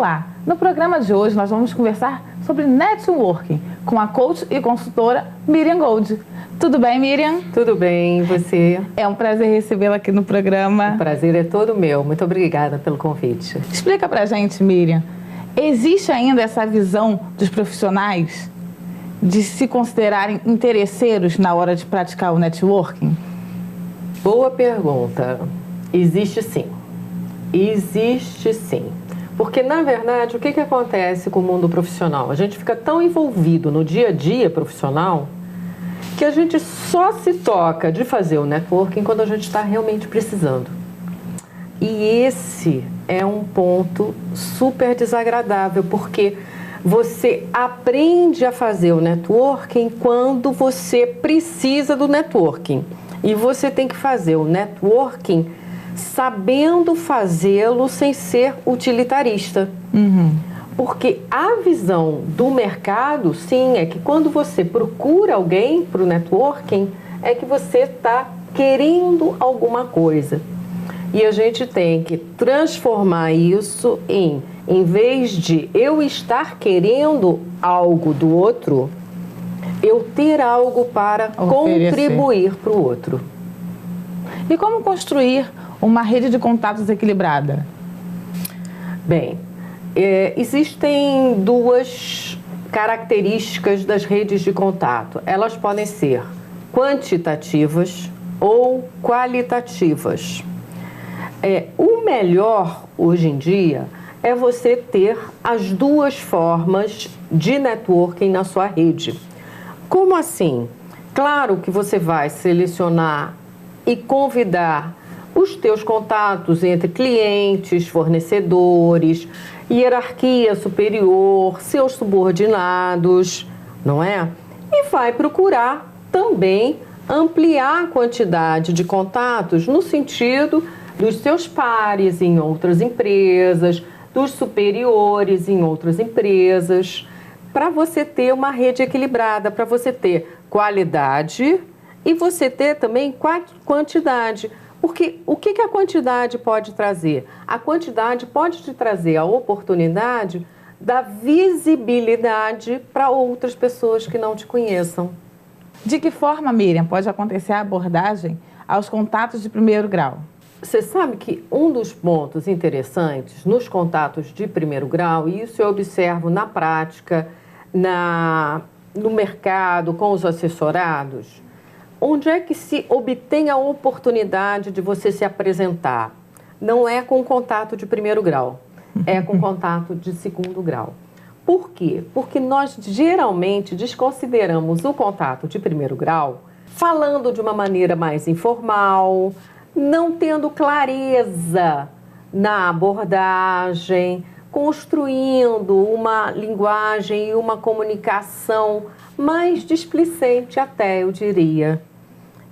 Olá! No programa de hoje nós vamos conversar sobre networking com a coach e consultora Miriam Gold. Tudo bem, Miriam? Tudo bem, e você? É um prazer recebê-la aqui no programa. O prazer é todo meu. Muito obrigada pelo convite. Explica pra gente, Miriam, existe ainda essa visão dos profissionais de se considerarem interesseiros na hora de praticar o networking? Boa pergunta. Existe sim. Existe sim. Porque, na verdade, o que acontece com o mundo profissional? A gente fica tão envolvido no dia a dia profissional que a gente só se toca de fazer o networking quando a gente está realmente precisando. E esse é um ponto super desagradável, porque você aprende a fazer o networking quando você precisa do networking. E você tem que fazer o networking sabendo fazê-lo sem ser utilitarista. Porque a visão do mercado, sim, é que quando você procura alguém para o networking, é que você está querendo alguma coisa. E a gente tem que transformar isso em vez de eu estar querendo algo do outro, eu ter algo para contribuir para o outro. E como construir uma rede de contatos equilibrada? Bem, existem duas características das redes de contato. Elas podem ser quantitativas ou qualitativas. O melhor hoje em dia é você ter as duas formas de networking na sua rede. Como assim? Claro que você vai selecionar e convidar os teus contatos entre clientes, fornecedores, hierarquia superior, seus subordinados, não é? E vai procurar também ampliar a quantidade de contatos no sentido dos seus pares em outras empresas, dos superiores em outras empresas, para você ter uma rede equilibrada, para você ter qualidade e você ter também quantidade. Porque o que a quantidade pode trazer? A quantidade pode te trazer a oportunidade da visibilidade para outras pessoas que não te conheçam. De que forma, Miriam, pode acontecer a abordagem aos contatos de primeiro grau? Você sabe que um dos pontos interessantes nos contatos de primeiro grau, e isso eu observo na prática, no mercado, com os assessorados, onde é que se obtém a oportunidade de você se apresentar? Não é com contato de primeiro grau, é com contato de segundo grau. Por quê? Porque nós geralmente desconsideramos o contato de primeiro grau falando de uma maneira mais informal, não tendo clareza na abordagem, construindo uma linguagem e uma comunicação mais displicente até, eu diria.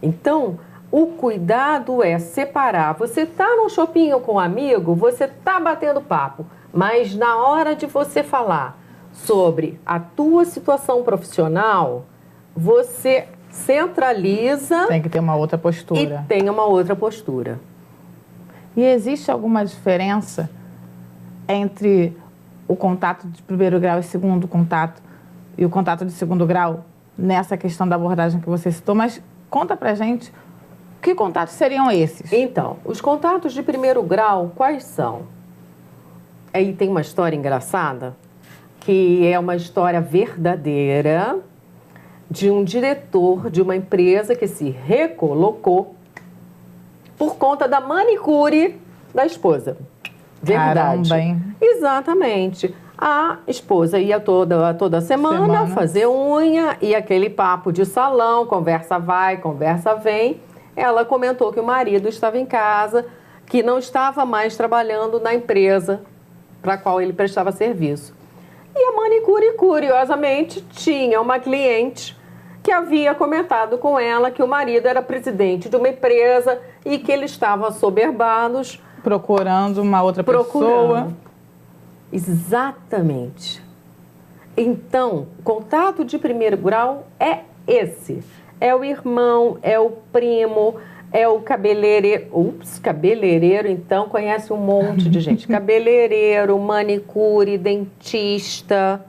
Então, o cuidado é separar. Você está no shopping com um amigo, você está batendo papo, mas na hora de você falar sobre a tua situação profissional, você centraliza. Tem que ter uma outra postura. E tem uma outra postura. E existe alguma diferença entre o contato de primeiro grau e segundo contato e o contato de segundo grau nessa questão da abordagem que você citou? Mas conta pra gente que contatos seriam esses. Então, os contatos de primeiro grau, quais são? Aí tem uma história engraçada, que é uma história verdadeira de um diretor de uma empresa que se recolocou por conta da manicure da esposa. Verdade. Caramba, hein? Exatamente. A esposa ia toda semana fazer unha e aquele papo de salão, conversa vai, conversa vem. Ela comentou que o marido estava em casa, que não estava mais trabalhando na empresa para a qual ele prestava serviço. E a manicure, curiosamente, tinha uma cliente que havia comentado com ela que o marido era presidente de uma empresa e que eles estavam assoberbados. Procurando uma outra pessoa. Exatamente. Então, contato de primeiro grau é esse. É o irmão, é o primo, é o cabeleireiro. Ups, cabeleireiro, então conhece um monte de gente. Cabeleireiro, manicure, dentista.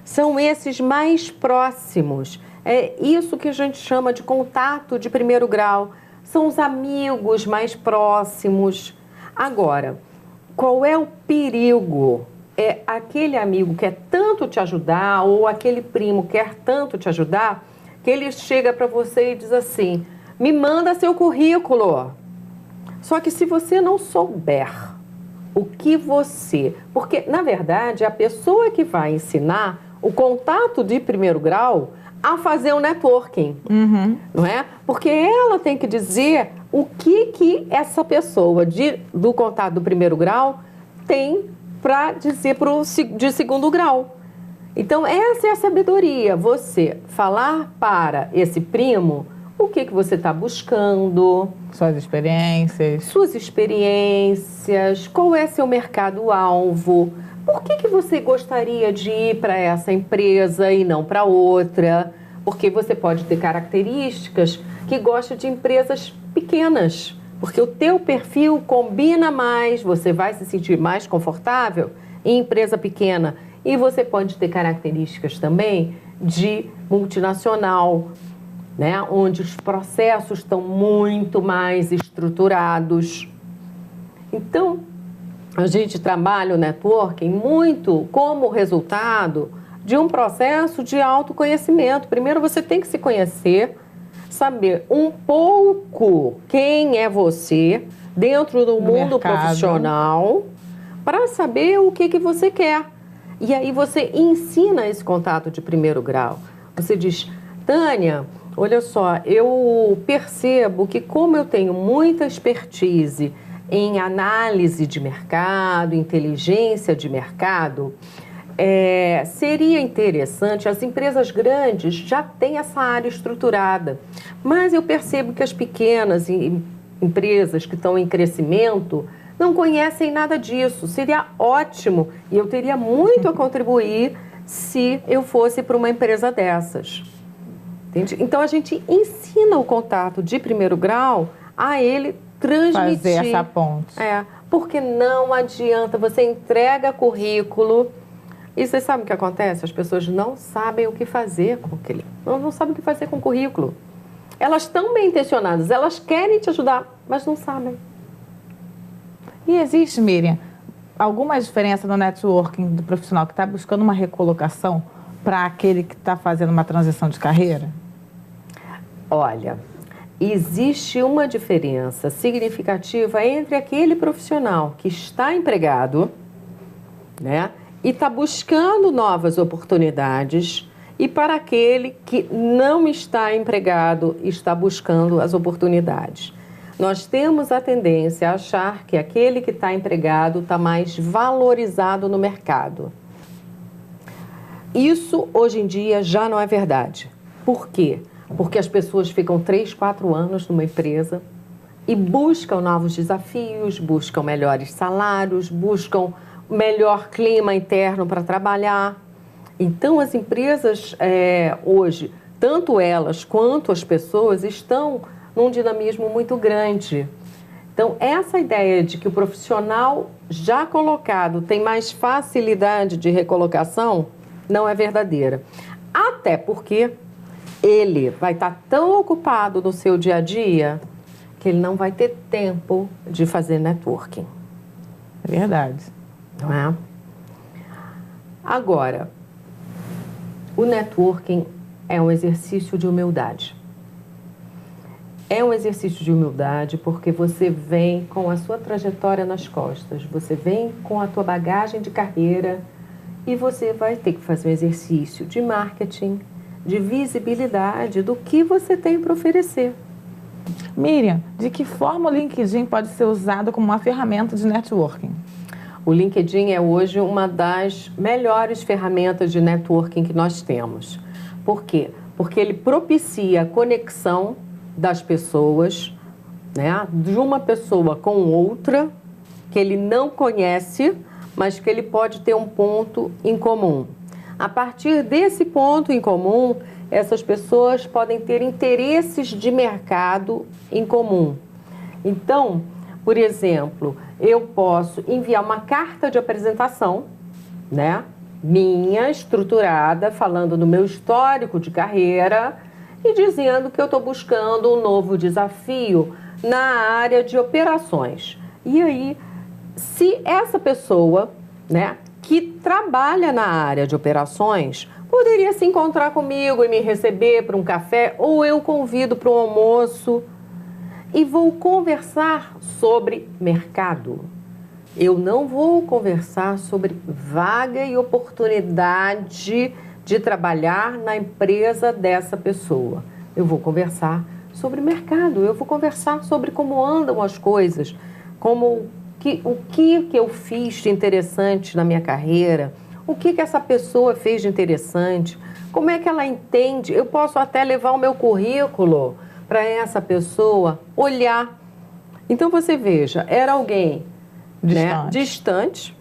São esses mais próximos. É isso que a gente chama de contato de primeiro grau. São os amigos mais próximos. Agora, qual é o perigo? É aquele amigo que quer tanto te ajudar, ou aquele primo quer tanto te ajudar, que ele chega para você e diz assim: me manda seu currículo. Só que se você não souber o que você... Porque, na verdade, a pessoa que vai ensinar o contato de primeiro grau a fazer o networking, não é? Porque ela tem que dizer o que essa pessoa do contato do primeiro grau tem para dizer de segundo grau. Então, essa é a sabedoria. Você falar para esse primo o que você está buscando. Suas experiências. Suas experiências. Qual é seu mercado-alvo. Por que você gostaria de ir para essa empresa e não para outra? Porque você pode ter características que gosta de empresas pequenas. Porque o teu perfil combina mais, você vai se sentir mais confortável em empresa pequena. E você pode ter características também de multinacional, né? Onde os processos estão muito mais estruturados. Então, a gente trabalha o networking muito como resultado de um processo de autoconhecimento. Primeiro você tem que se conhecer, saber um pouco quem é você dentro do mundo profissional, para saber o que você quer. E aí você ensina esse contato de primeiro grau. Você diz: Tânia, olha só, eu percebo que como eu tenho muita expertise em análise de mercado, inteligência de mercado, seria interessante, as empresas grandes já têm essa área estruturada, mas eu percebo que as pequenas empresas que estão em crescimento não conhecem nada disso. Seria ótimo e eu teria muito a contribuir se eu fosse para uma empresa dessas. Entende? Então, a gente ensina o contato de primeiro grau a ele transmitir. Fazer essa ponte. Porque não adianta, você entrega currículo e você sabe o que acontece? As pessoas não sabem o que fazer com aquele. Não sabem o que fazer com o currículo. Elas estão bem intencionadas, elas querem te ajudar, mas não sabem. E existe, Miriam, alguma diferença no networking do profissional que está buscando uma recolocação para aquele que está fazendo uma transição de carreira? Olha, existe uma diferença significativa entre aquele profissional que está empregado, né, e está buscando novas oportunidades, e para aquele que não está empregado e está buscando as oportunidades. Nós temos a tendência a achar que aquele que está empregado está mais valorizado no mercado. Isso, hoje em dia, já não é verdade. Por quê? Porque as pessoas ficam 3, 4 anos numa empresa e buscam novos desafios, buscam melhores salários, buscam melhor clima interno para trabalhar. Então, as empresas hoje, tanto elas quanto as pessoas, estão num dinamismo muito grande. Então, essa ideia de que o profissional já colocado tem mais facilidade de recolocação não é verdadeira. Até porque ele vai estar tão ocupado no seu dia a dia que ele não vai ter tempo de fazer networking. É verdade. Não é? Agora, o networking é um exercício de humildade. É um exercício de humildade porque você vem com a sua trajetória nas costas, você vem com a tua bagagem de carreira e você vai ter que fazer um exercício de marketing, de visibilidade do que você tem para oferecer. Miriam, de que forma o LinkedIn pode ser usado como uma ferramenta de networking? O LinkedIn é hoje uma das melhores ferramentas de networking que nós temos. Por quê? Porque ele propicia a conexão das pessoas, né? De uma pessoa com outra, que ele não conhece, mas que ele pode ter um ponto em comum. A partir desse ponto em comum, essas pessoas podem ter interesses de mercado em comum. Então, por exemplo, eu posso enviar uma carta de apresentação, né, minha, estruturada, falando do meu histórico de carreira e dizendo que eu estou buscando um novo desafio na área de operações. E aí, se essa pessoa, né, que trabalha na área de operações, poderia se encontrar comigo e me receber para um café, ou eu convido para um almoço e vou conversar sobre mercado. Eu não vou conversar sobre vaga e oportunidade de trabalhar na empresa dessa pessoa. Eu vou conversar sobre mercado, eu vou conversar sobre como andam as coisas, o que eu fiz de interessante na minha carreira, o que essa pessoa fez de interessante, como é que ela entende. Eu posso até levar o meu currículo para essa pessoa olhar. Então você veja, era alguém distante,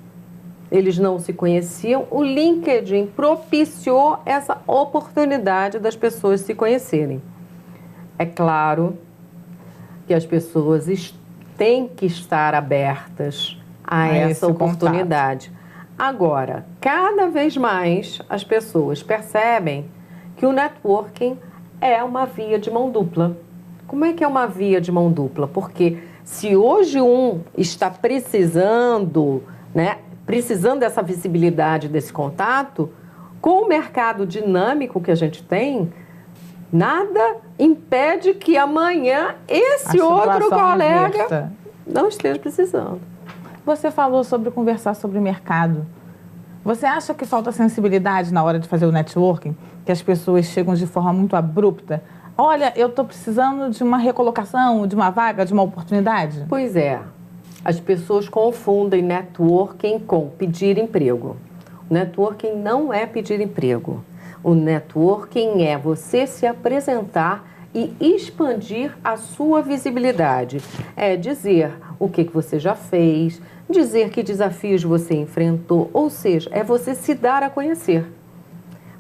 eles não se conheciam, o LinkedIn propiciou essa oportunidade das pessoas se conhecerem. É claro que as pessoas têm que estar abertas a essa oportunidade. Agora, cada vez mais as pessoas percebem que o networking é uma via de mão dupla. Como é que é uma via de mão dupla? Porque se hoje um está precisando dessa visibilidade, desse contato, com o mercado dinâmico que a gente tem, nada impede que amanhã esse outro colega não esteja precisando. Você falou sobre conversar sobre mercado. Você acha que falta sensibilidade na hora de fazer o networking? Que as pessoas chegam de forma muito abrupta? Olha, eu estou precisando de uma recolocação, de uma vaga, de uma oportunidade? Pois é. As pessoas confundem networking com pedir emprego. O networking não é pedir emprego. O networking é você se apresentar e expandir a sua visibilidade. É dizer o que você já fez, dizer que desafios você enfrentou, ou seja, é você se dar a conhecer.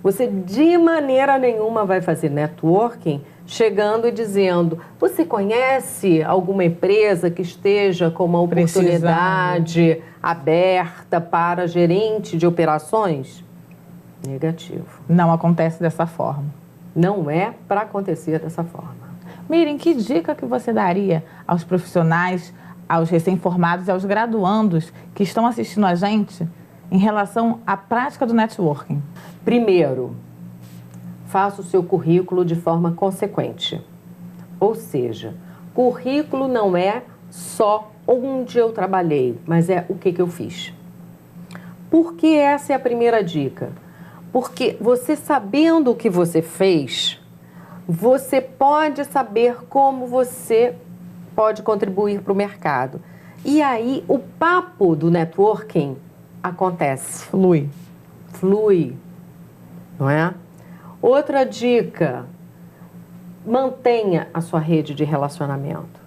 Você de maneira nenhuma vai fazer networking chegando e dizendo: você conhece alguma empresa que esteja com uma oportunidade aberta para gerente de operações? Negativo. Não acontece dessa forma. Não é para acontecer dessa forma. Miriam, que dica que você daria aos profissionais, aos recém-formados e aos graduandos que estão assistindo a gente em relação à prática do networking? Primeiro, faça o seu currículo de forma consequente. Ou seja, currículo não é só onde eu trabalhei, mas é o que eu fiz. Por que essa é a primeira dica? Porque você sabendo o que você fez, você pode saber como você pode contribuir para o mercado. E aí o papo do networking acontece. Flui, não é? Outra dica, mantenha a sua rede de relacionamento.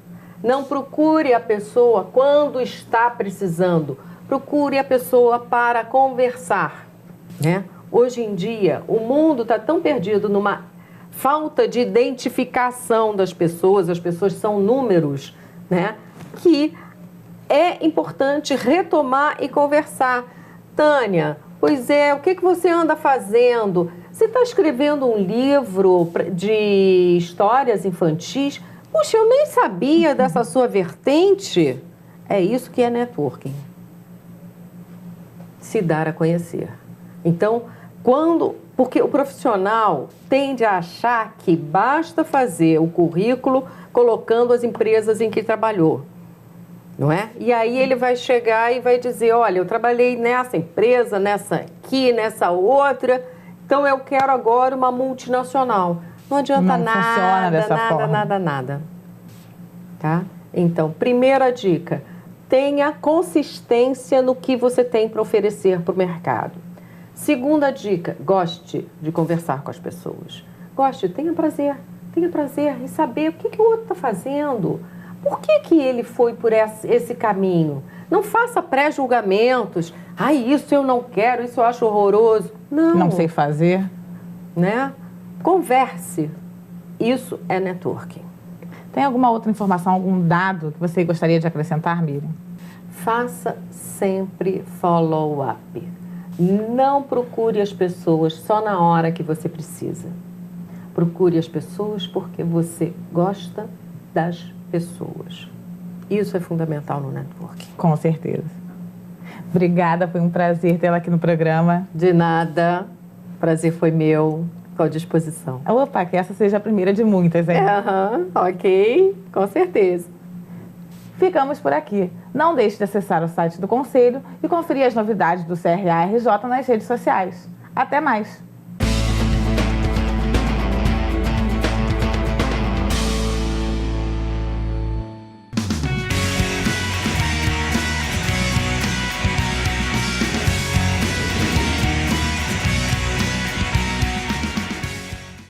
Não procure a pessoa quando está precisando, procure a pessoa para conversar, né? Hoje em dia, o mundo está tão perdido numa falta de identificação das pessoas, as pessoas são números, né? Que é importante retomar e conversar. Tânia, pois é, o que você anda fazendo? Você está escrevendo um livro de histórias infantis? Puxa, eu nem sabia dessa sua vertente. É isso que é networking. Se dar a conhecer. Então, porque o profissional tende a achar que basta fazer o currículo colocando as empresas em que trabalhou, não é? E aí ele vai chegar e vai dizer: olha, eu trabalhei nessa empresa, nessa aqui, nessa outra, então eu quero agora uma multinacional. Não adianta nada. Tá? Então, primeira dica, tenha consistência no que você tem para oferecer para o mercado. Segunda dica, goste de conversar com as pessoas. Tenha prazer em saber o que o outro está fazendo. Por que ele foi por esse caminho? Não faça pré-julgamentos. Isso eu não quero, isso eu acho horroroso. Não sei fazer. Né? Converse. Isso é networking. Tem alguma outra informação, algum dado que você gostaria de acrescentar, Miriam? Faça sempre follow-up. Não procure as pessoas só na hora que você precisa. Procure as pessoas porque você gosta das pessoas. Isso é fundamental no networking. Com certeza. Obrigada, foi um prazer tê-la aqui no programa. De nada. Prazer foi meu. Estou à disposição. Opa, que essa seja a primeira de muitas, hein? Ok, com certeza. Ficamos por aqui. Não deixe de acessar o site do Conselho e conferir as novidades do CRA-RJ nas redes sociais. Até mais!